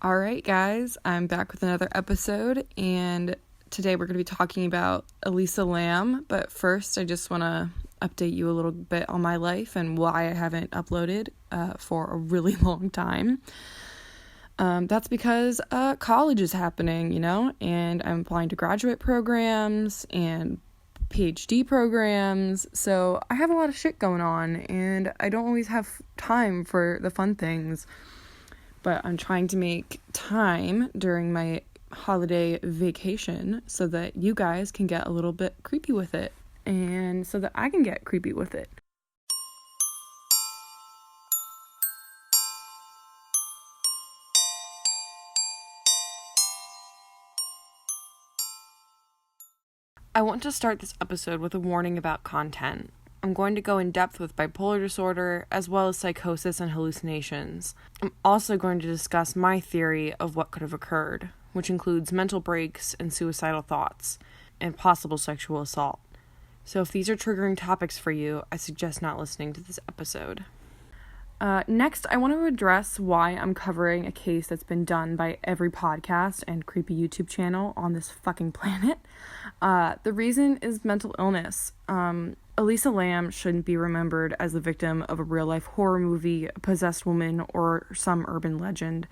All right, guys, I'm back with another episode, and today we're going to be talking about Elisa Lam. But first, I just want to update you a little bit on my life and why I haven't uploaded for a really long time. That's because college is happening, and I'm applying to graduate programs and PhD programs, so I have a lot of shit going on, and I don't always have time for the fun things. But I'm trying to make time during my holiday vacation so that you guys can get a little bit creepy with it, and so that I can get creepy with it. I want to start this episode with a warning about content. I'm going to go in depth with bipolar disorder, as well as psychosis and hallucinations. I'm also going to discuss my theory of what could have occurred, which includes mental breaks and suicidal thoughts, and possible sexual assault. So if these are triggering topics for you, I suggest not listening to this episode. Next, I want to address why I'm covering a case that's been done by every podcast and creepy YouTube channel on this fucking planet. The reason is mental illness. Elisa Lam shouldn't be remembered as the victim of a real-life horror movie, a possessed woman, or some urban legend.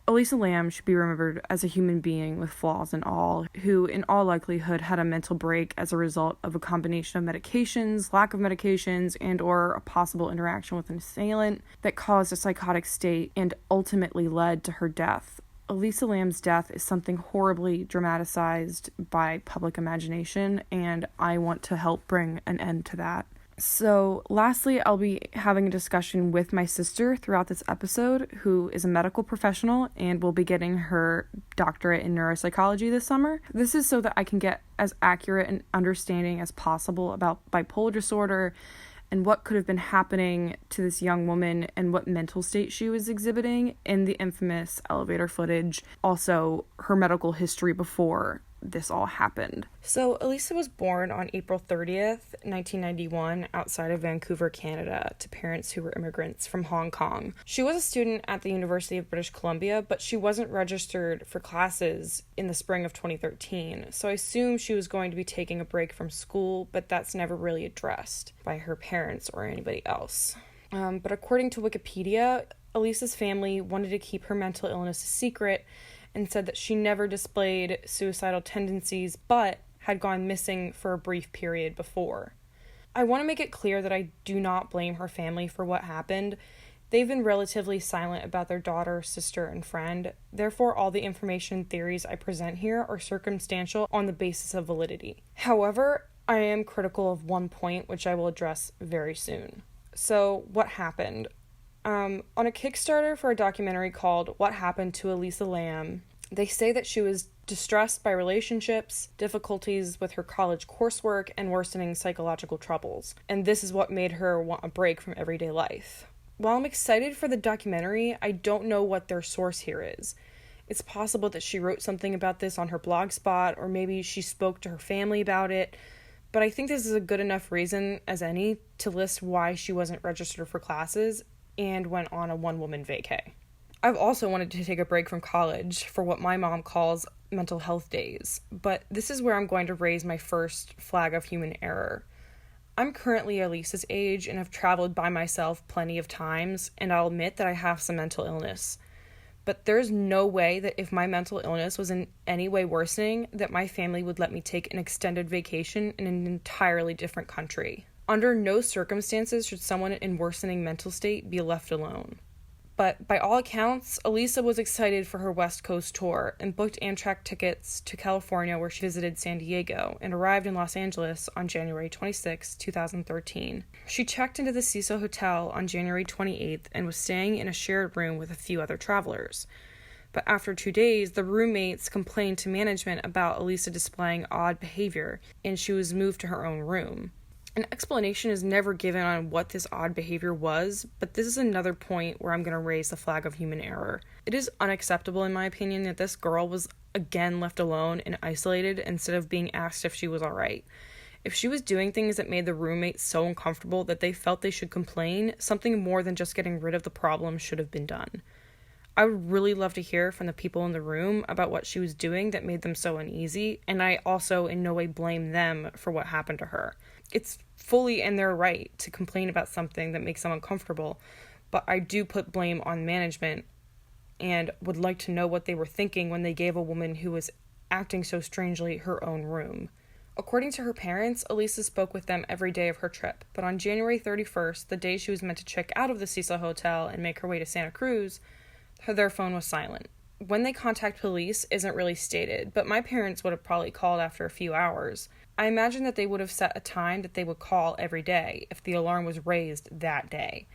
Elisa Lam should be remembered as a human being with flaws and all, who in all likelihood had a mental break as a result of a combination of medications, lack of medications, and or a possible interaction with an assailant that caused a psychotic state and ultimately led to her death. Elisa Lam's death is something horribly dramatized by public imagination, and I want to help bring an end to that. So, lastly, I'll be having a discussion with my sister throughout this episode, who is a medical professional and will be getting her doctorate in neuropsychology this summer. This is so that I can get as accurate an understanding as possible about bipolar disorder and what could have been happening to this young woman and what mental state she was exhibiting in the infamous elevator footage, also her medical history before this all happened. So Elisa was born on April 30th, 1991, outside of Vancouver, Canada, to parents who were immigrants from Hong Kong. She was a student at the University of British Columbia, but she wasn't registered for classes in the spring of 2013, so I assume she was going to be taking a break from school, but that's never really addressed by her parents or anybody else. But according to Wikipedia, Elisa's family wanted to keep her mental illness a secret and said that she never displayed suicidal tendencies, but had gone missing for a brief period before. I want to make it clear that I do not blame her family for what happened. They've been relatively silent about their daughter, sister, and friend. Therefore, all the information and theories I present here are circumstantial on the basis of validity. However, I am critical of one point, which I will address very soon. So, what happened? On a Kickstarter for a documentary called What Happened to Elisa Lam, they say that she was distressed by relationships, difficulties with her college coursework, and worsening psychological troubles. And this is what made her want a break from everyday life. While I'm excited for the documentary, I don't know what their source here is. It's possible that she wrote something about this on her blog spot, or maybe she spoke to her family about it. But I think this is a good enough reason as any to list why she wasn't registered for classes and went on a one-woman vacay. I've also wanted to take a break from college for what my mom calls mental health days, but this is where I'm going to raise my first flag of human error. I'm currently Elisa's age and have traveled by myself plenty of times, and I'll admit that I have some mental illness. But there's no way that if my mental illness was in any way worsening, that my family would let me take an extended vacation in an entirely different country. Under no circumstances should someone in worsening mental state be left alone. But by all accounts, Elisa was excited for her West Coast tour and booked Amtrak tickets to California, where she visited San Diego and arrived in Los Angeles on January 26, 2013. She checked into the Cecil Hotel on January 28th and was staying in a shared room with a few other travelers. But after 2 days, the roommates complained to management about Elisa displaying odd behavior, and she was moved to her own room. An explanation is never given on what this odd behavior was, but this is another point where I'm going to raise the flag of human error. It is unacceptable, in my opinion, that this girl was again left alone and isolated instead of being asked if she was alright. If she was doing things that made the roommates so uncomfortable that they felt they should complain, something more than just getting rid of the problem should have been done. I would really love to hear from the people in the room about what she was doing that made them so uneasy, and I also in no way blame them for what happened to her. It's fully in their right to complain about something that makes them uncomfortable, but I do put blame on management and would like to know what they were thinking when they gave a woman who was acting so strangely her own room. According to her parents, Elisa spoke with them every day of her trip, but on January 31st, the day she was meant to check out of the Cecil Hotel and make her way to Santa Cruz, their phone was silent. When they contact police isn't really stated, but my parents would have probably called after a few hours. I imagine that they would have set a time that they would call every day if the alarm was raised that day.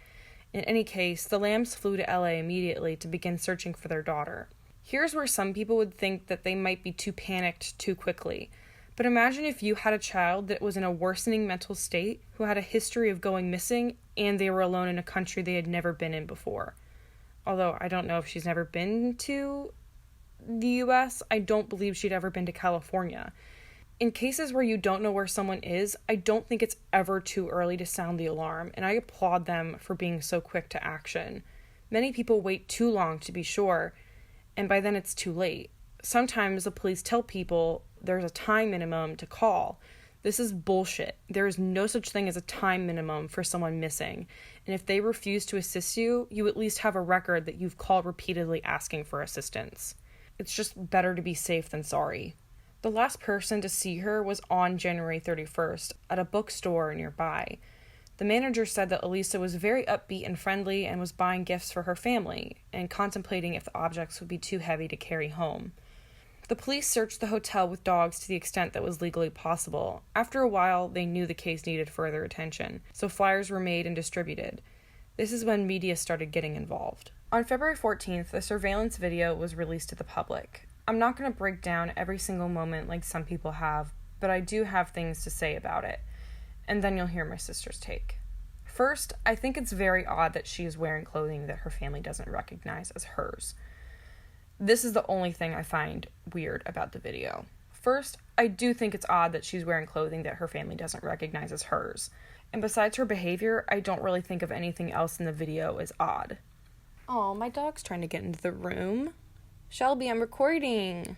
In any case, the Lambs flew to LA immediately to begin searching for their daughter. Here's where some people would think that they might be too panicked too quickly. But imagine if you had a child that was in a worsening mental state who had a history of going missing and they were alone in a country they had never been in before. Although I don't know if she's never been to the US, I don't believe she'd ever been to California. In cases where you don't know where someone is, I don't think it's ever too early to sound the alarm, and I applaud them for being so quick to action. Many people wait too long to be sure, and by then it's too late. Sometimes the police tell people there's a time minimum to call. This is bullshit. There is no such thing as a time minimum for someone missing. And if they refuse to assist you, you at least have a record that you've called repeatedly asking for assistance. It's just better to be safe than sorry. The last person to see her was on January 31st at a bookstore nearby. The manager said that Elisa was very upbeat and friendly and was buying gifts for her family and contemplating if the objects would be too heavy to carry home. The police searched the hotel with dogs to the extent that was legally possible. After a while, they knew the case needed further attention, so flyers were made and distributed. This is when media started getting involved. On February 14th, the surveillance video was released to the public. I'm not going to break down every single moment like some people have, but I do have things to say about it, and then you'll hear my sister's take. First, I think it's very odd that she is wearing clothing that her family doesn't recognize as hers. This is the only thing I find weird about the video. First, I do think it's odd that she's wearing clothing that her family doesn't recognize as hers. And besides her behavior, I don't really think of anything else in the video as odd. Oh, my dog's trying to get into the room. Shelby, I'm recording.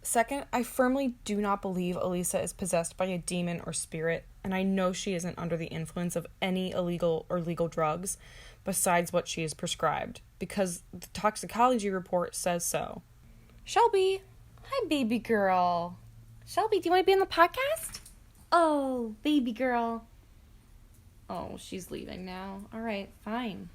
Second, I firmly do not believe Elisa is possessed by a demon or spirit, and I know she isn't under the influence of any illegal or legal drugs besides what she is prescribed, because the toxicology report says so. Shelby! Hi, baby girl. Shelby, do you want to be on the podcast? Oh, baby girl. Oh, she's leaving now. All right, fine.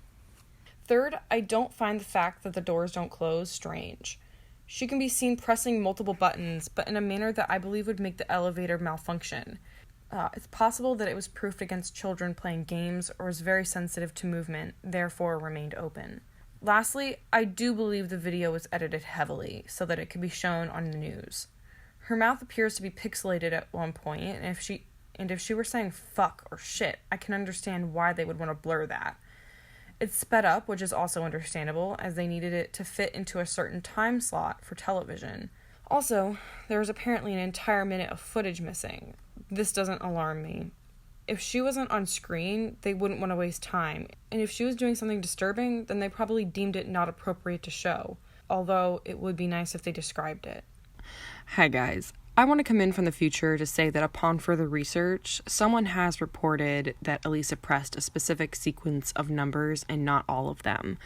Third, I don't find the fact that the doors don't close strange. She can be seen pressing multiple buttons, but in a manner that I believe would make the elevator malfunction. It's possible that it was proofed against children playing games or is very sensitive to movement, therefore remained open. Lastly, I do believe the video was edited heavily so that it could be shown on the news. Her mouth appears to be pixelated at one point, and if she were saying fuck or shit, I can understand why they would want to blur that. It's sped up, which is also understandable, as they needed it to fit into a certain time slot for television. Also, there was apparently an entire minute of footage missing. This doesn't alarm me. If she wasn't on screen, they wouldn't want to waste time, and if she was doing something disturbing, then they probably deemed it not appropriate to show, although it would be nice if they described it. Hi guys. I want to come in from the future to say that upon further research, someone has reported that Elisa pressed a specific sequence of numbers and not all of them.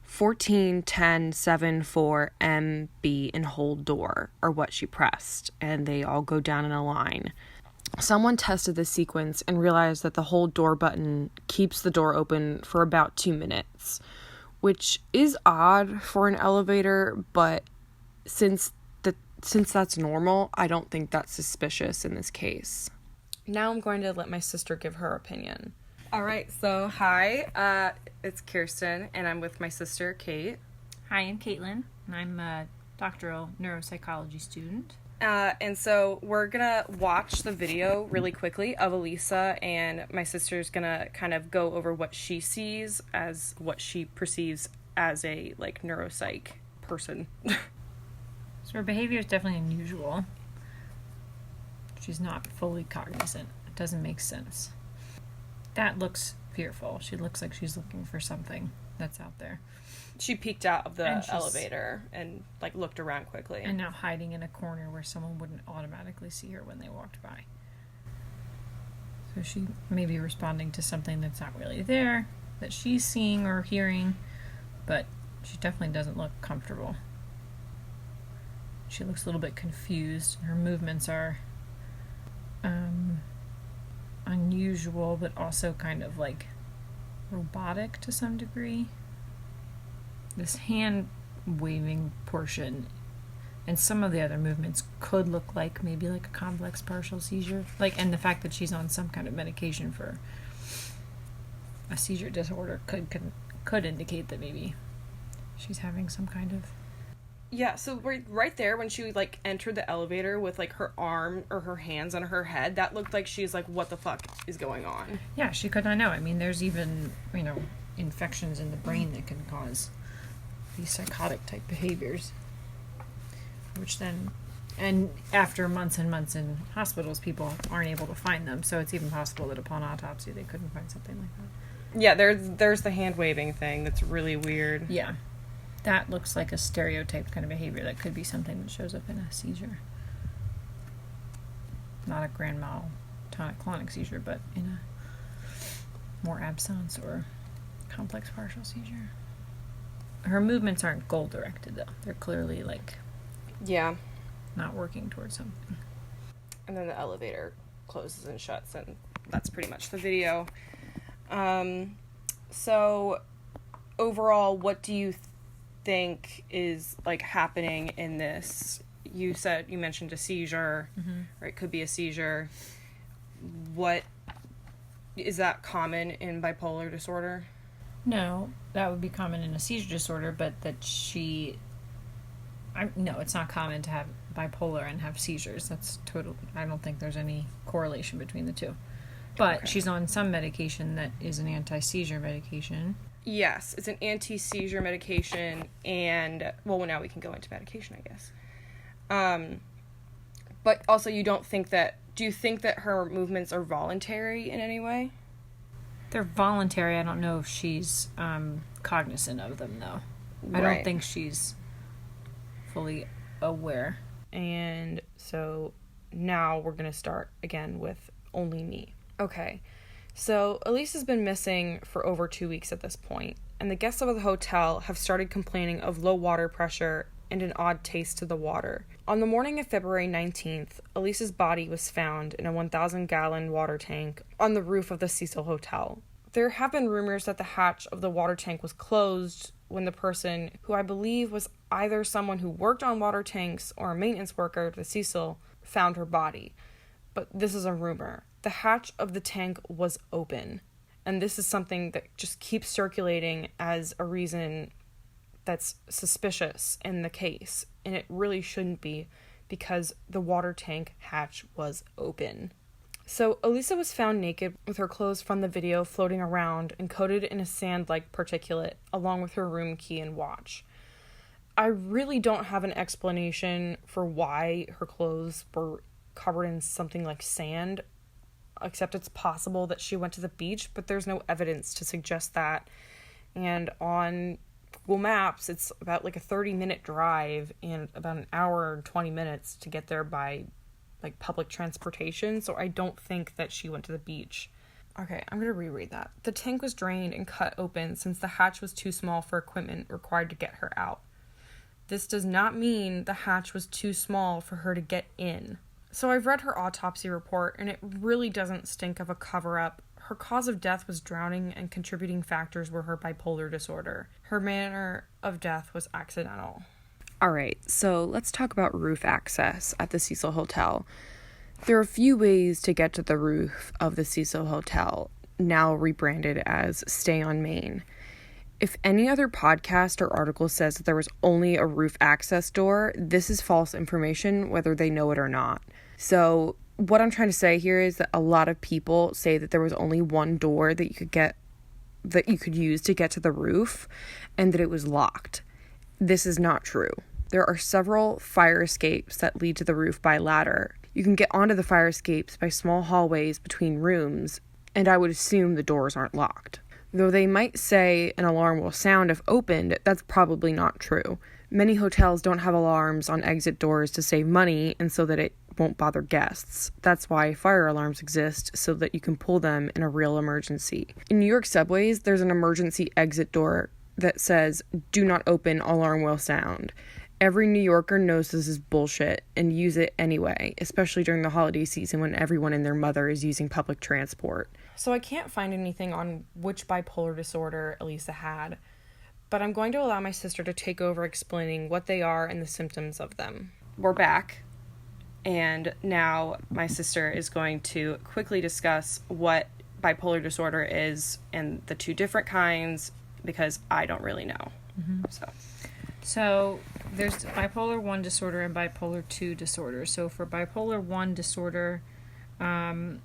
14, 10, 7, 4, M, B, and hold door are what she pressed, and they all go down in a line. Someone tested this sequence and realized that the hold door button keeps the door open for about 2 minutes, which is odd for an elevator, but since that's normal, I don't think that's suspicious in this case. Now I'm going to let my sister give her opinion. All right, so hi, it's Kirsten, and I'm with my sister, Kate. Hi, I'm Caitlin, and I'm a doctoral neuropsychology student. And so we're gonna watch the video really quickly of Elisa, and my sister's gonna kind of go over what she sees as what she perceives as a, neuropsych person. So her behavior is definitely unusual. She's not fully cognizant. It doesn't make sense. That looks fearful. She looks like she's looking for something that's out there. She peeked out of the And elevator and, like, looked around quickly. And now hiding in a corner where someone wouldn't automatically see her when they walked by. So she may be responding to something that's not really there, that she's seeing or hearing, but she definitely doesn't look comfortable. She looks a little bit confused. Her movements are unusual, but also kind of like robotic to some degree. This hand waving portion and some of the other movements could look like maybe like a complex partial seizure. Like, and the fact that she's on some kind of medication for a seizure disorder could indicate that maybe she's having some kind of... Yeah, so right there when she, like, entered the elevator with, like, her arm or her hands on her head, that looked like she's like, what the fuck is going on? Yeah, she could not know. I mean, there's even, infections in the brain that can cause these psychotic type behaviors. Which then, and after months and months in hospitals, people aren't able to find them. So it's even possible that upon autopsy, they couldn't find something like that. Yeah, there's the hand waving thing that's really weird. Yeah. That looks like a stereotyped kind of behavior that could be something that shows up in a seizure. Not a grand mal tonic-clonic seizure, but in a more absence or complex partial seizure. Her movements aren't goal-directed, though. They're clearly, like... Yeah. Not working towards something. And then the elevator closes and shuts, and that's pretty much the video. So, overall, what do you think is, like, happening in this? You mentioned a seizure, or it could be a seizure. What is that common in bipolar disorder? No, that would be common in a seizure disorder, but that no, it's not common to have bipolar and have seizures. That's total. I don't think there's any correlation between the two. But okay. She's on some medication that is an anti-seizure medication. Yes, it's an anti-seizure medication, and, well, now we can go into medication, I guess. But also do you think that her movements are voluntary in any way? They're voluntary. I don't know if she's cognizant of them, though. Right. I don't think she's fully aware. And so now we're going to start again with only me. Okay. So, Elisa's been missing for over 2 weeks at this point, and the guests of the hotel have started complaining of low water pressure and an odd taste to the water. On the morning of February 19th, Elisa's body was found in a 1,000-gallon water tank on the roof of the Cecil Hotel. There have been rumors that the hatch of the water tank was closed when the person, who I believe was either someone who worked on water tanks or a maintenance worker at the Cecil, found her body. But this is a rumor. The hatch of the tank was open, and this is something that just keeps circulating as a reason that's suspicious in the case, and it really shouldn't be, because the water tank hatch was open. So Elisa was found naked with her clothes from the video floating around and coated in a sand-like particulate, along with her room key and watch. I really don't have an explanation for why her clothes were covered in something like sand, except it's possible that she went to the beach, but there's no evidence to suggest that. And on Google Maps, it's about like a 30-minute drive and about an hour and 20 minutes to get there by like public transportation, so I don't think that she went to the beach. Okay, I'm going to reread that. The tank was drained and cut open since the hatch was too small for equipment required to get her out. This does not mean the hatch was too small for her to get in. So I've read her autopsy report, and it really doesn't stink of a cover-up. Her cause of death was drowning, and contributing factors were her bipolar disorder. Her manner of death was accidental. Alright, so let's talk about roof access at the Cecil Hotel. There are a few ways to get to the roof of the Cecil Hotel, now rebranded as Stay on Main. If any other podcast or article says that there was only a roof access door, this is false information, whether they know it or not. So what I'm trying to say here is that a lot of people say that there was only one door that you could use to get to the roof, and that it was locked. This is not true. There are several fire escapes that lead to the roof by ladder. You can get onto the fire escapes by small hallways between rooms, and I would assume the doors aren't locked. Though they might say an alarm will sound if opened, that's probably not true. Many hotels don't have alarms on exit doors to save money and so that it won't bother guests. That's why fire alarms exist, so that you can pull them in a real emergency. In New York subways, there's an emergency exit door that says, "Do not open, alarm will sound." Every New Yorker knows this is bullshit and use it anyway, especially during the holiday season when everyone and their mother is using public transport. So I can't find anything on which bipolar disorder Elisa had, but I'm going to allow my sister to take over explaining what they are and the symptoms of them. We're back, and now my sister is going to quickly discuss what bipolar disorder is and the two different kinds, because I don't really know. So there's bipolar 1 disorder and bipolar 2 disorder. So for bipolar 1 disorder, the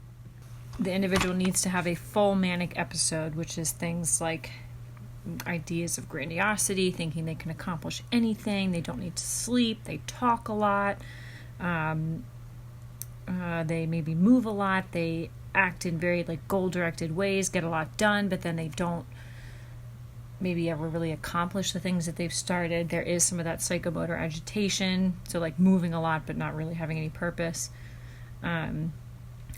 individual needs to have a full manic episode, which is things like ideas of grandiosity, thinking they can accomplish anything, they don't need to sleep, they talk a lot, they maybe move a lot, they act in very goal-directed ways, get a lot done, but then they don't maybe ever really accomplish the things that they've started. There is some of that psychomotor agitation, so moving a lot but not really having any purpose. And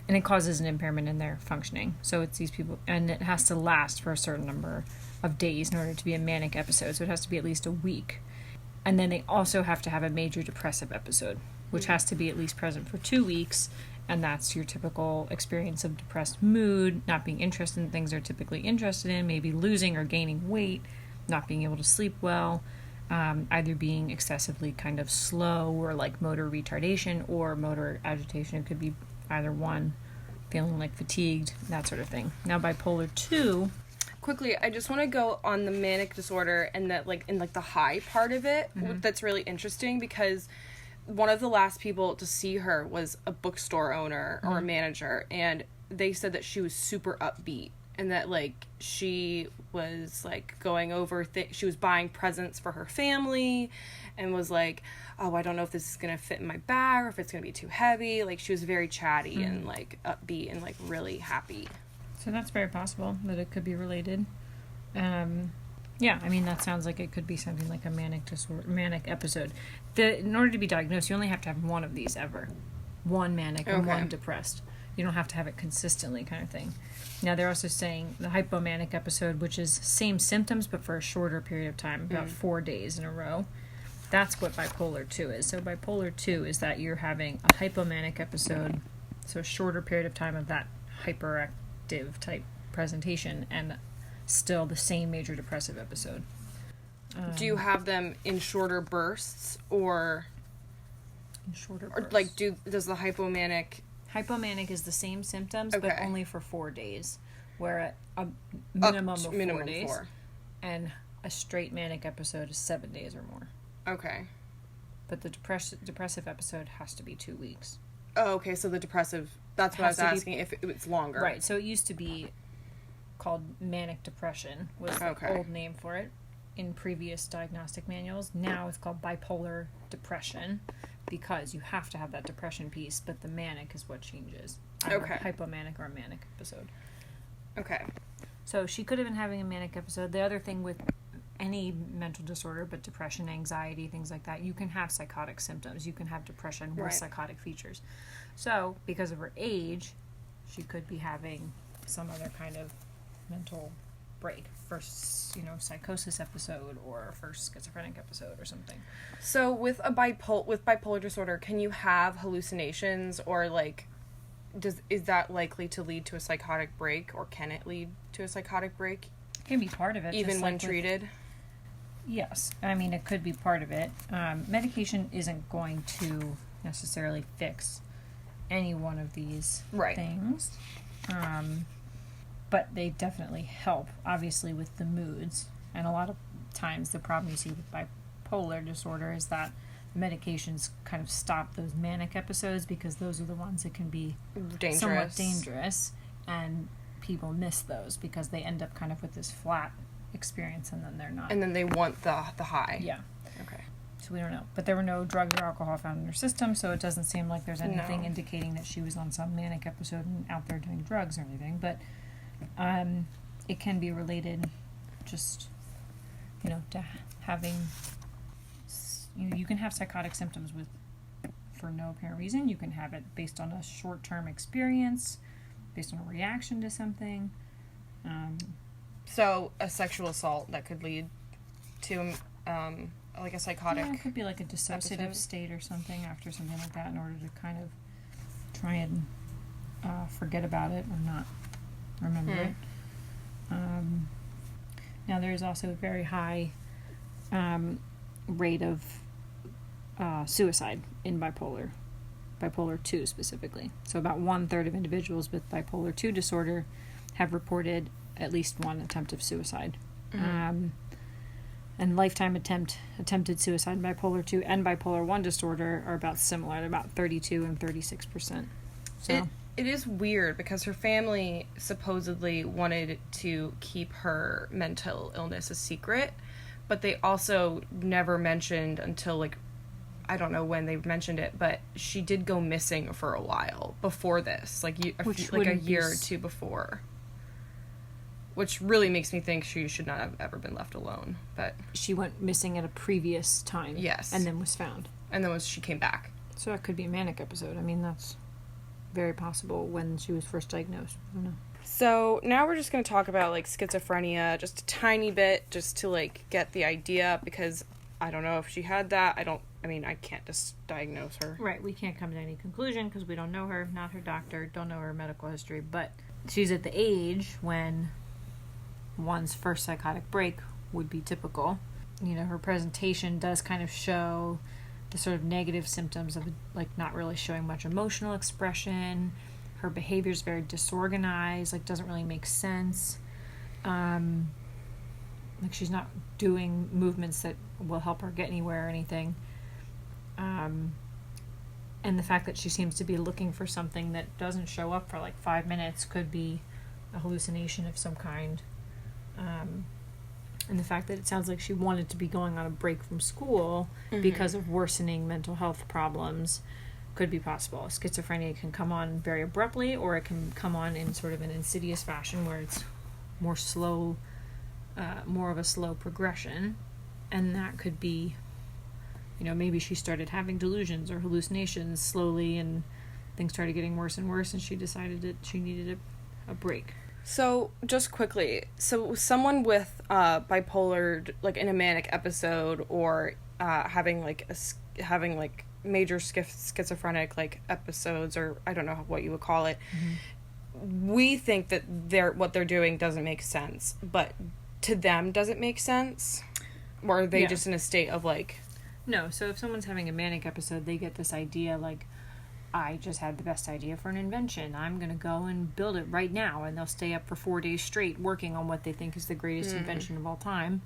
it causes an impairment in their functioning. So it's these people, and it has to last for a certain number of days in order to be a manic episode. So it has to be at least a week. And then they also have to have a major depressive episode, which has to be at least present for 2 weeks. And that's your typical experience of depressed mood, not being interested in things they're typically interested in, maybe losing or gaining weight, not being able to sleep well, either being excessively kind of slow or motor retardation or motor agitation. It could be either one, feeling fatigued, that sort of thing. Now bipolar 2. Quickly, I just want to go on the manic disorder and that in the high part of it. That's really interesting because one of the last people to see her was a bookstore owner or a manager, and they said that she was super upbeat and that she was going over she was buying presents for her family and was oh, I don't know if this is gonna fit in my bag or if it's gonna be too heavy. She was very chatty and upbeat and really happy. So that's very possible that it could be related. Yeah, I mean, that sounds like it could be something like a manic episode. In order to be diagnosed, you only have to have one of these ever. One manic and one depressed. You don't have to have it consistently, kind of thing. Now, they're also saying the hypomanic episode, which is same symptoms, but for a shorter period of time, about 4 days in a row. That's what bipolar 2 is. So bipolar 2 is that you're having a hypomanic episode, so a shorter period of time of that hyperactive type presentation, and still the same major depressive episode. Do you have them in shorter bursts or in shorter bursts? Or does the hypomanic is the same symptoms but only for 4 days, where a minimum of 4 days 4. And a straight manic episode is 7 days or more. Okay. But the depressive episode has to be 2 weeks. Oh, okay, so the depressive, that's what I was asking, if it's longer. Right, so it used to be called manic depression, was the old name for it in previous diagnostic manuals. Now it's called bipolar depression because you have to have that depression piece, but the manic is what changes. Either hypomanic or a manic episode. Okay. So she could have been having a manic episode. The other thing with any mental disorder, but depression, anxiety, things like that, you can have psychotic symptoms. You can have depression with psychotic features. So because of her age, she could be having some other kind of mental break, first psychosis episode or first schizophrenic episode or something. So with bipolar disorder, can you have hallucinations or is that likely to lead to a psychotic break, or can it lead to a psychotic break? It can be part of it, even when treated. Yes, I mean it could be part of it. Medication isn't going to necessarily fix any one of these things. But they definitely help, obviously, with the moods. And a lot of times the problem you see with bipolar disorder is that the medications kind of stop those manic episodes because those are the ones that can be somewhat dangerous. And people miss those because they end up kind of with this flat experience and then they're not. And then they want the high. Yeah. Okay. So we don't know. But there were no drugs or alcohol found in her system, so it doesn't seem like there's anything indicating that she was on some manic episode and out there doing drugs or anything. But it can be related just, to having, you can have psychotic symptoms for no apparent reason. You can have it based on a short-term experience, based on a reaction to something. So a sexual assault that could lead to like a psychotic. Yeah, it could be like a dissociative state or something after something like that, in order to kind of try and forget about it or not remember it. Now there's also a very high rate of suicide in bipolar 2 specifically. So about 1/3 of individuals with bipolar 2 disorder have reported at least one attempt of suicide. And lifetime attempted suicide in bipolar 2 and bipolar 1 disorder are about similar, at about 32 and 36%. So it is weird because her family supposedly wanted to keep her mental illness a secret, but they also never mentioned until, like, I don't know when they mentioned it, but she did go missing for a while before this, like a year or two before. Which really makes me think she should not have ever been left alone. But she went missing at a previous time. Yes. And then was found. And then she came back. So that could be a manic episode. I mean, that's very possible when she was first diagnosed. I don't know. So now we're just going to talk about, like, schizophrenia just a tiny bit, just to, like, get the idea, because I don't know if she had that. I can't just diagnose her. Right. We can't come to any conclusion because we don't know her, not her doctor, don't know her medical history. But she's at the age when one's first psychotic break would be typical. Her presentation does kind of show the sort of negative symptoms of, like, not really showing much emotional expression. Her behavior is very disorganized, like, doesn't really make sense. Like, she's not doing movements that will help her get anywhere or anything. And the fact that she seems to be looking for something that doesn't show up for, like, 5 minutes could be a hallucination of some kind. And the fact that it sounds like she wanted to be going on a break from school because of worsening mental health problems could be possible. Schizophrenia can come on very abruptly, or it can come on in sort of an insidious fashion where it's more slow, more of a slow progression. And that could be, maybe she started having delusions or hallucinations slowly, and things started getting worse and worse, and she decided that she needed a break. So, just quickly, someone with bipolar, like, in a manic episode, or having major schizophrenic, like, episodes, or I don't know what you would call it, we think that what they're doing doesn't make sense, but to them, does it make sense? Or are they just in a state of, like... No, so if someone's having a manic episode, they get this idea, like, I just had the best idea for an invention. I'm going to go and build it right now. And they'll stay up for 4 days straight working on what they think is the greatest invention of all time.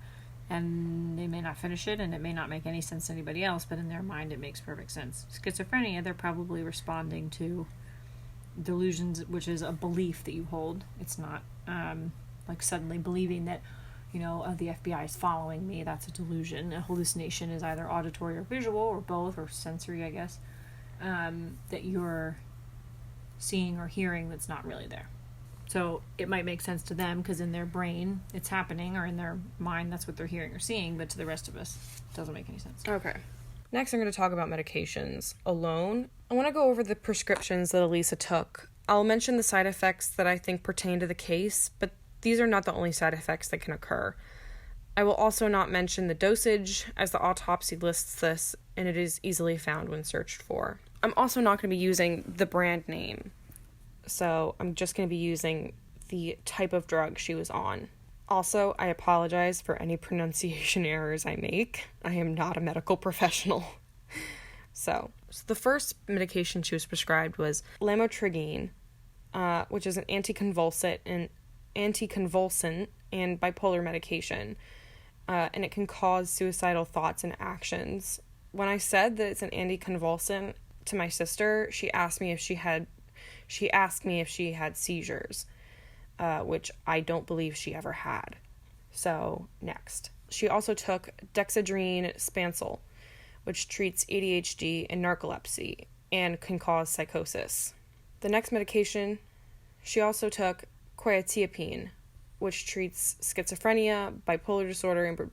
And they may not finish it, and it may not make any sense to anybody else, but in their mind it makes perfect sense. Schizophrenia, they're probably responding to delusions, which is a belief that you hold. It's not like suddenly believing that, the FBI is following me. That's a delusion. A hallucination is either auditory or visual, or both, or sensory, I guess. That you're seeing or hearing that's not really there. So it might make sense to them because in their brain it's happening, or in their mind that's what they're hearing or seeing, but to the rest of us it doesn't make any sense. Okay. Next I'm going to talk about medications alone. I want to go over the prescriptions that Elisa took. I'll mention the side effects that I think pertain to the case, but these are not the only side effects that can occur. I will also not mention the dosage, as the autopsy lists this, and it is easily found when searched for. I'm also not going to be using the brand name, so I'm just going to be using the type of drug she was on. Also, I apologize for any pronunciation errors I make. I am not a medical professional. So the first medication she was prescribed was lamotrigine, which is an anticonvulsant and bipolar medication. And it can cause suicidal thoughts and actions. When I said that it's an anticonvulsant to my sister, she asked me if she had seizures, which I don't believe she ever had. So, next. She also took dexedrine spansel, which treats ADHD and narcolepsy and can cause psychosis. The next medication, she also took quetiapine, which treats schizophrenia, bipolar disorder, and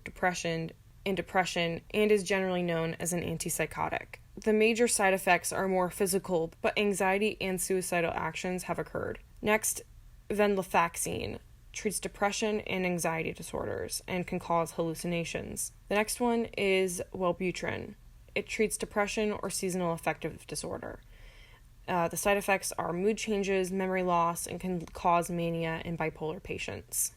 depression, and is generally known as an antipsychotic. The major side effects are more physical, but anxiety and suicidal actions have occurred. Next, venlafaxine treats depression and anxiety disorders and can cause hallucinations. The next one is Wellbutrin. It treats depression or seasonal affective disorder. The side effects are mood changes, memory loss, and can cause mania in bipolar patients.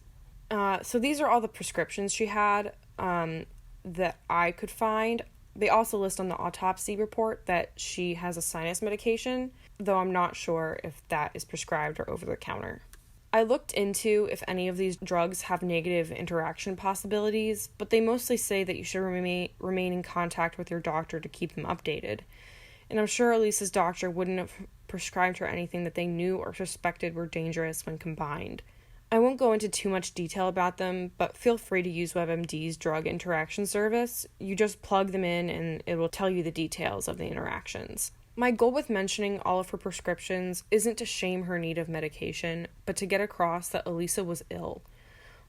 So these are all the prescriptions she had that I could find. They also list on the autopsy report that she has a sinus medication, though I'm not sure if that is prescribed or over the counter. I looked into if any of these drugs have negative interaction possibilities, but they mostly say that you should remain in contact with your doctor to keep them updated. And I'm sure Elisa's doctor wouldn't have prescribed her anything that they knew or suspected were dangerous when combined. I won't go into too much detail about them, but feel free to use WebMD's drug interaction service. You just plug them in and it will tell you the details of the interactions. My goal with mentioning all of her prescriptions isn't to shame her need of medication, but to get across that Elisa was ill.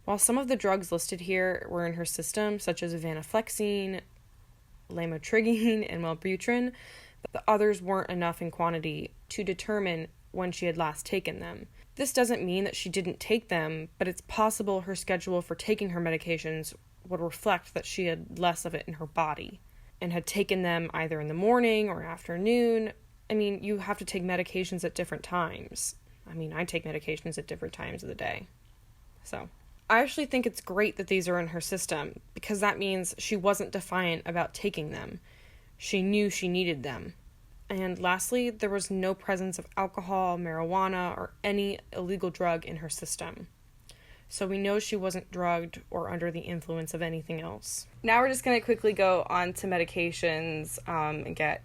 While some of the drugs listed here were in her system, such as venlafaxine, lamotrigine, and Wellbutrin, the others weren't enough in quantity to determine when she had last taken them. This doesn't mean that she didn't take them, but it's possible her schedule for taking her medications would reflect that she had less of it in her body and had taken them either in the morning or afternoon. I mean, you have to take medications at different times. I mean, I take medications at different times of the day. So, I actually think it's great that these are in her system, because that means she wasn't defiant about taking them. She knew she needed them. And lastly, there was no presence of alcohol, marijuana, or any illegal drug in her system. So we know she wasn't drugged or under the influence of anything else. Now we're just going to quickly go on to medications and get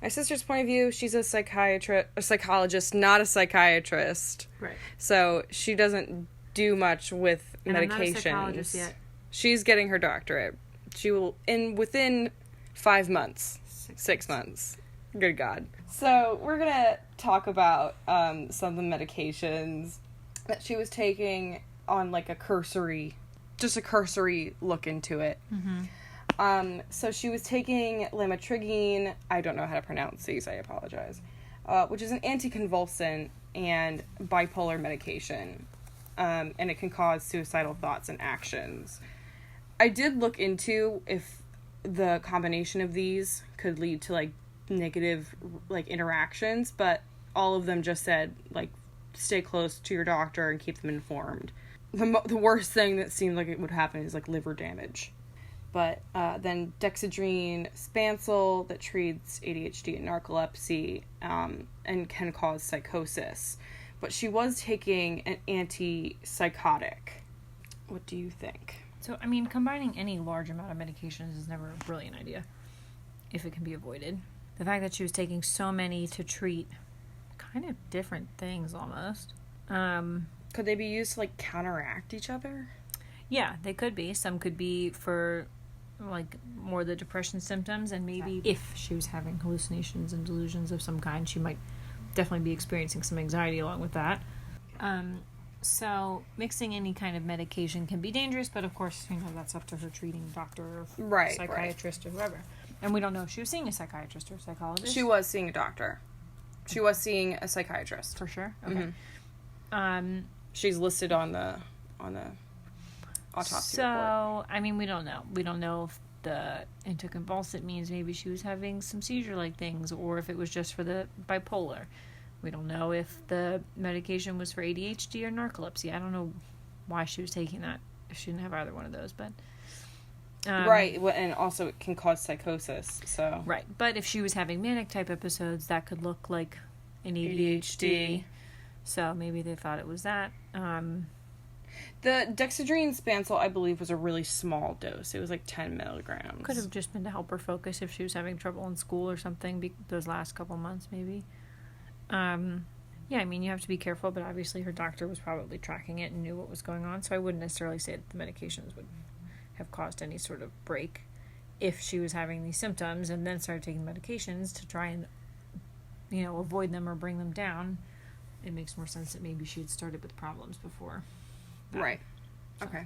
my sister's point of view. She's a psychologist, not a psychiatrist. Right. So she doesn't do much with and medications. I'm not a psychologist yet. She's getting her doctorate. She will within 5 months. 6 months. Good God. So we're going to talk about some of the medications that she was taking on like a cursory look into it. Mm-hmm. So she was taking lamotrigine, I don't know how to pronounce these, I apologize, which is an anticonvulsant and bipolar medication, and it can cause suicidal thoughts and actions. I did look into if the combination of these could lead to like negative like interactions, but all of them just said like stay close to your doctor and keep them informed. The worst thing that seemed like it would happen is like liver damage. But then dexedrine spancel that treats ADHD and narcolepsy and can cause psychosis. But she was taking an antipsychotic. What do you think? So, I mean, combining any large amount of medications is never a brilliant idea if it can be avoided. The fact that she was taking so many to treat kind of different things almost. Could they be used to like counteract each other? Yeah, they could be. Some could be for like more the depression symptoms, and maybe if she was having hallucinations and delusions of some kind, she might definitely be experiencing some anxiety along with that. So mixing any kind of medication can be dangerous, but of course, that's up to her treating doctor or psychiatrist or whoever. And we don't know if she was seeing a psychiatrist or a psychologist. She was seeing a doctor. She was seeing a psychiatrist. For sure? Okay. Mm-hmm. She's listed on the autopsy report. So, I mean, we don't know. We don't know if the anticonvulsant means maybe she was having some seizure-like things, or if it was just for the bipolar. We don't know if the medication was for ADHD or narcolepsy. I don't know why she was taking that if she didn't have either one of those, but... right, and also it can cause psychosis, so... Right, but if she was having manic-type episodes, that could look like an ADHD. So maybe they thought it was that. The dexedrine spancel, I believe, was a really small dose. It was like 10 milligrams. Could have just been to help her focus if she was having trouble in school or something those last couple months, maybe. Yeah, I mean, you have to be careful, but obviously her doctor was probably tracking it and knew what was going on, so I wouldn't necessarily say that the medications would have caused any sort of break if she was having these symptoms and then started taking medications to try and, avoid them or bring them down. It makes more sense that maybe she had started with problems before. Right. Okay.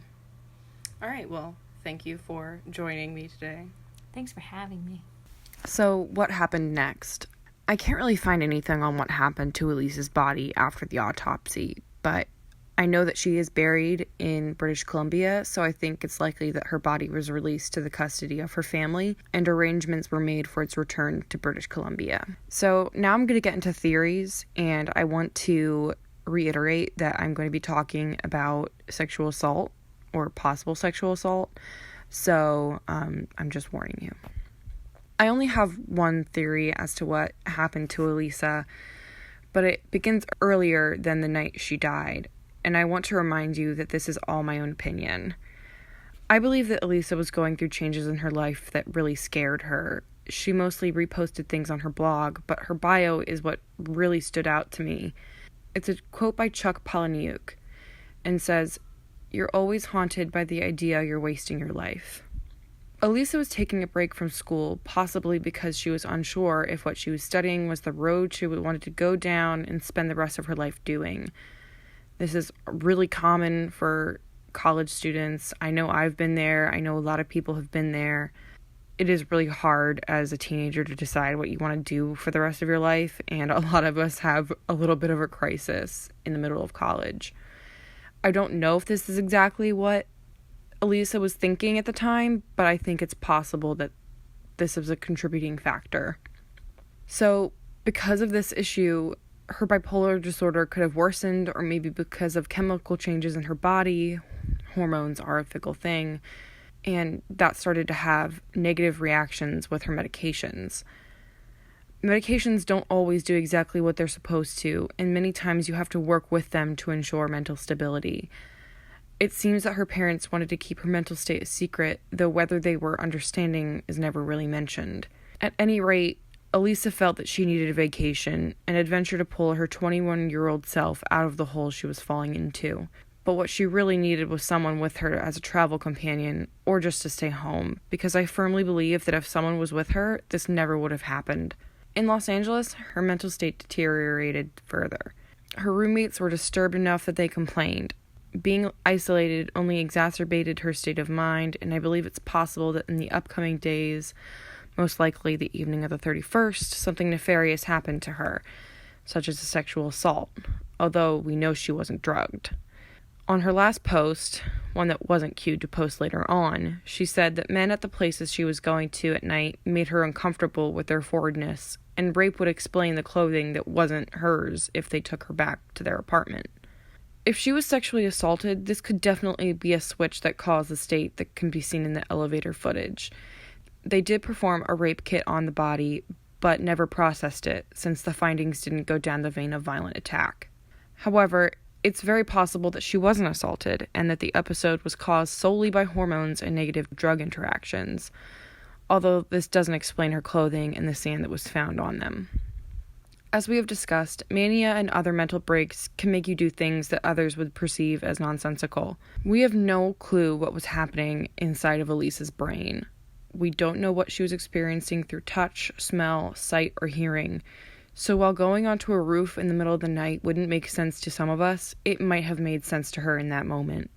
All right, well, thank you for joining me today. Thanks for having me. So, what happened next? I can't really find anything on what happened to Elisa's body after the autopsy, but I know that she is buried in British Columbia, so I think it's likely that her body was released to the custody of her family, and arrangements were made for its return to British Columbia. So, now I'm going to get into theories, and I want to reiterate that I'm going to be talking about sexual assault or possible sexual assault, so I'm just warning you. I only have one theory as to what happened to Elisa, but it begins earlier than the night she died, and I want to remind you that this is all my own opinion. I believe that Elisa was going through changes in her life that really scared her. She mostly reposted things on her blog, but her bio is what really stood out to me. It's a quote by Chuck Palahniuk, and says, "You're always haunted by the idea you're wasting your life." Elisa was taking a break from school, possibly because she was unsure if what she was studying was the road she wanted to go down and spend the rest of her life doing. This is really common for college students. I know I've been there. I know a lot of people have been there. It is really hard as a teenager to decide what you want to do for the rest of your life, and a lot of us have a little bit of a crisis in the middle of college. I don't know if this is exactly what Elisa was thinking at the time, but I think it's possible that this is a contributing factor. So, because of this issue, her bipolar disorder could have worsened, or maybe because of chemical changes in her body. Hormones are a fickle thing, and that started to have negative reactions with her medications. Medications don't always do exactly what they're supposed to, and many times you have to work with them to ensure mental stability. It seems that her parents wanted to keep her mental state a secret, though whether they were understanding is never really mentioned. At any rate, Elisa felt that she needed a vacation, an adventure to pull her 21-year-old self out of the hole she was falling into. But what she really needed was someone with her as a travel companion, or just to stay home, because I firmly believe that if someone was with her, this never would have happened. In Los Angeles, her mental state deteriorated further. Her roommates were disturbed enough that they complained. Being isolated only exacerbated her state of mind, and I believe it's possible that in the upcoming days, most likely the evening of the 31st, something nefarious happened to her, such as a sexual assault, although we know she wasn't drugged. On her last post, one that wasn't cued to post later on, she said that men at the places she was going to at night made her uncomfortable with their forwardness, and rape would explain the clothing that wasn't hers if they took her back to their apartment. If she was sexually assaulted, this could definitely be a switch that caused the state that can be seen in the elevator footage. They did perform a rape kit on the body, but never processed it, since the findings didn't go down the vein of violent attack. However, it's very possible that she wasn't assaulted, and that the episode was caused solely by hormones and negative drug interactions, although this doesn't explain her clothing and the sand that was found on them. As we have discussed, mania and other mental breaks can make you do things that others would perceive as nonsensical. We have no clue what was happening inside of Elisa's brain. We don't know what she was experiencing through touch, smell, sight, or hearing. So while going onto a roof in the middle of the night wouldn't make sense to some of us, it might have made sense to her in that moment.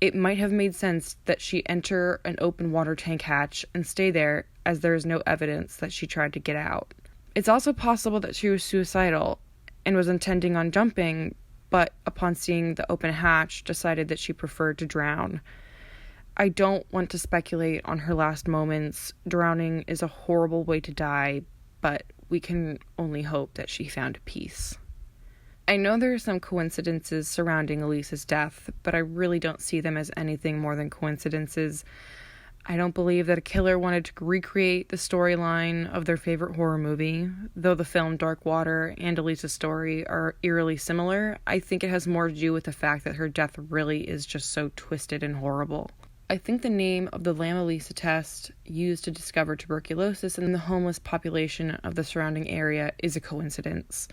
It might have made sense that she enter an open water tank hatch and stay there, as there is no evidence that she tried to get out. It's also possible that she was suicidal and was intending on jumping, but upon seeing the open hatch, decided that she preferred to drown. I don't want to speculate on her last moments. Drowning is a horrible way to die, but we can only hope that she found peace. I know there are some coincidences surrounding Elisa's death, but I really don't see them as anything more than coincidences. I don't believe that a killer wanted to recreate the storyline of their favorite horror movie. Though the film Dark Water and Elisa's story are eerily similar, I think it has more to do with the fact that her death really is just so twisted and horrible. I think the name of the Lam-Elisa test used to discover tuberculosis in the homeless population of the surrounding area is a coincidence.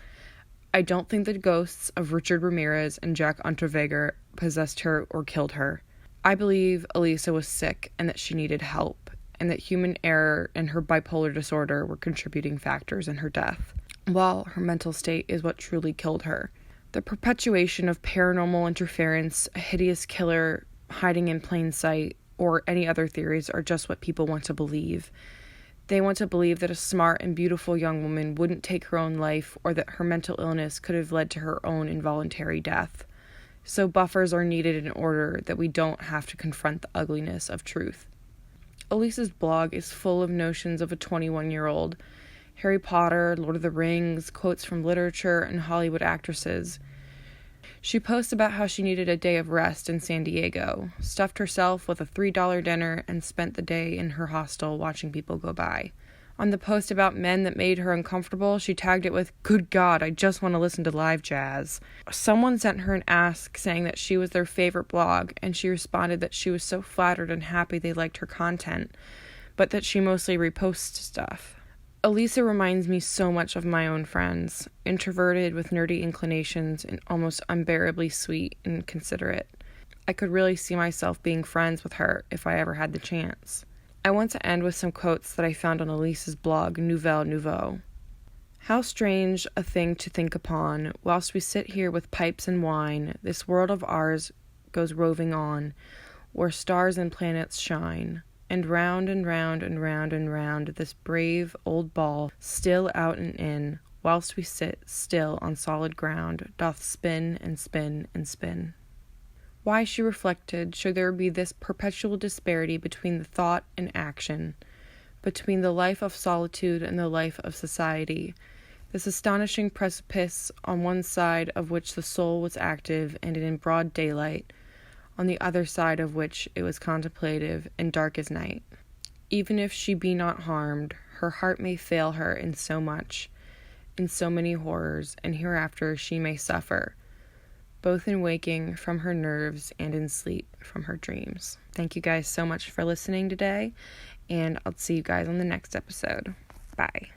I don't think the ghosts of Richard Ramirez and Jack Unterweger possessed her or killed her. I believe Elisa was sick and that she needed help, and that human error and her bipolar disorder were contributing factors in her death, while her mental state is what truly killed her. The perpetuation of paranormal interference, a hideous killer, hiding in plain sight, or any other theories are just what people want to believe. They want to believe that a smart and beautiful young woman wouldn't take her own life, or that her mental illness could have led to her own involuntary death. So buffers are needed in order that we don't have to confront the ugliness of truth. Elisa's blog is full of notions of a 21-year-old. Harry Potter, Lord of the Rings, quotes from literature, and Hollywood actresses. She posts about how she needed a day of rest in San Diego, stuffed herself with a $3 dinner, and spent the day in her hostel watching people go by. On the post about men that made her uncomfortable, she tagged it with, "Good God, I just want to listen to live jazz." Someone sent her an ask saying that she was their favorite blog, and she responded that she was so flattered and happy they liked her content, but that she mostly reposts stuff. Elisa reminds me so much of my own friends, introverted with nerdy inclinations and almost unbearably sweet and considerate. I could really see myself being friends with her if I ever had the chance. I want to end with some quotes that I found on Elisa's blog, Nouvelle Nouveau. "How strange a thing to think upon, whilst we sit here with pipes and wine, this world of ours goes roving on, where stars and planets shine, and round and round and round and round this brave old ball, still out and in, whilst we sit still on solid ground, doth spin and spin and spin." Why, she reflected, should there be this perpetual disparity between the thought and action, between the life of solitude and the life of society, this astonishing precipice on one side of which the soul was active and in broad daylight, on the other side of which it was contemplative and dark as night. Even if she be not harmed, her heart may fail her in so much, in so many horrors, and hereafter she may suffer, both in waking from her nerves and in sleep from her dreams. Thank you guys so much for listening today, and I'll see you guys on the next episode. Bye.